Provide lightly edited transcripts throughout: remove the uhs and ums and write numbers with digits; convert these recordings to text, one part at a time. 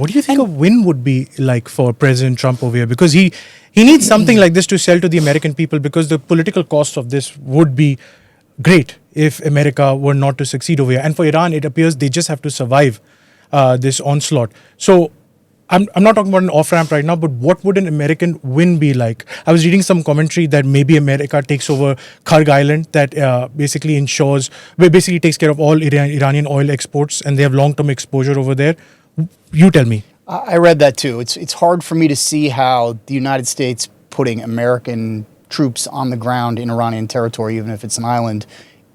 What do you think a win would be like for President Trump over here? Because he needs something like this to sell to the American people, because the political cost of this would be great if America were not to succeed over here. And for Iran, it appears they just have to survive this onslaught. So I'm not talking about an off-ramp right now, but what would an American win be like? I was reading some commentary that maybe America takes over Kharg Island, that basically takes care of all Iranian oil exports, and they have long-term exposure over there. You tell me. I read that too. It's hard for me to see how the United States putting American troops on the ground in Iranian territory, even if it's an island,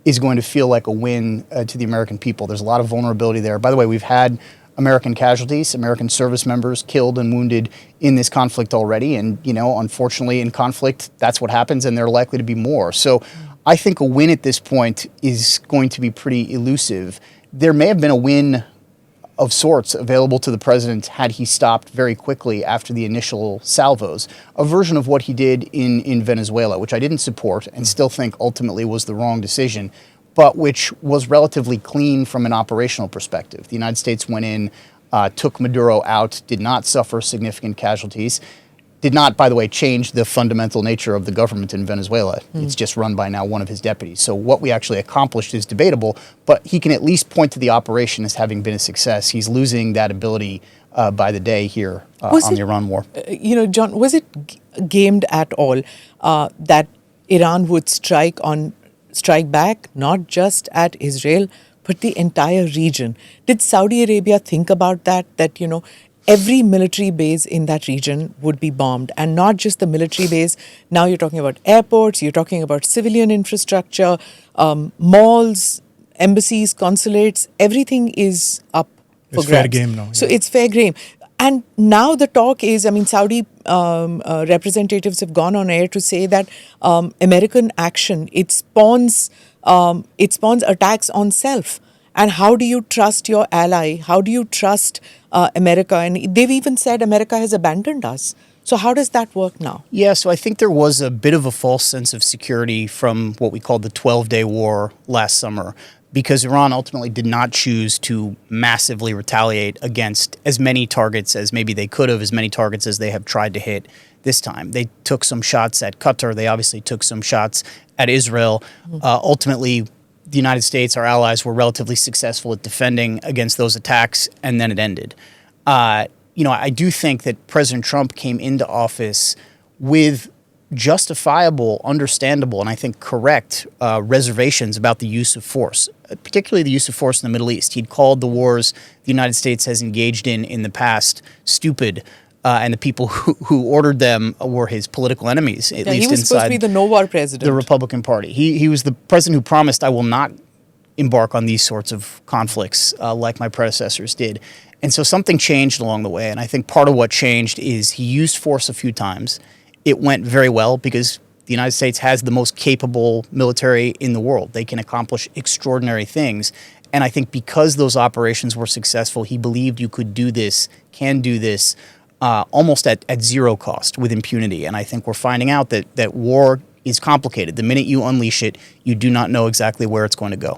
is going to feel like a win to the American people. There's a lot of vulnerability there. By the way, we've had American casualties, American service members killed and wounded in this conflict already. And, unfortunately in conflict, that's what happens, and there are likely to be more. So I think a win at this point is going to be pretty elusive. There may have been a win of sorts available to the president had he stopped very quickly after the initial salvos, a version of what he did in Venezuela, which I didn't support and still think ultimately was the wrong decision, but which was relatively clean from an operational perspective. The United States went in, took Maduro out, did not suffer significant casualties, did not, by the way, change the fundamental nature of the government in Venezuela. It's just run by now one of his deputies. So what we actually accomplished is debatable, but he can at least point to the operation as having been a success. He's losing that ability by the day here on the Iran war. John, was it gamed at all that Iran would strike back, not just at Israel, but the entire region? Did Saudi Arabia think about that, every military base in that region would be bombed, and not just the military base? Now you're talking about airports, you're talking about civilian infrastructure, malls, embassies, consulates, everything is up for grabs. Fair game now. So it's fair game. And now the talk is, Saudi representatives have gone on air to say that American action, it spawns attacks on self. And how do you trust your ally? How do you trust America? And they've even said America has abandoned us. So how does that work now? Yeah, so I think there was a bit of a false sense of security from what we called the 12-day war last summer, because Iran ultimately did not choose to massively retaliate against as many targets as maybe they could have, as many targets as they have tried to hit this time. They took some shots at Qatar. They obviously took some shots at Israel. Ultimately, the United States, our allies, were relatively successful at defending against those attacks, and then it ended. I do think that President Trump came into office with justifiable, understandable, and I think correct reservations about the use of force, particularly the use of force in the Middle East. He'd called the wars the United States has engaged in the past stupid, and the people who ordered them were his political enemies, at least he was supposed to be the no-war president. The Republican Party. He was the president who promised, I will not embark on these sorts of conflicts like my predecessors did. And so something changed along the way, and I think part of what changed is he used force a few times. It went very well because the United States has the most capable military in the world. They can accomplish extraordinary things. And I think because those operations were successful, he believed you could do this, can do this, almost at zero cost with impunity. And I think we're finding out that war is complicated. The minute you unleash it, you do not know exactly where it's going to go.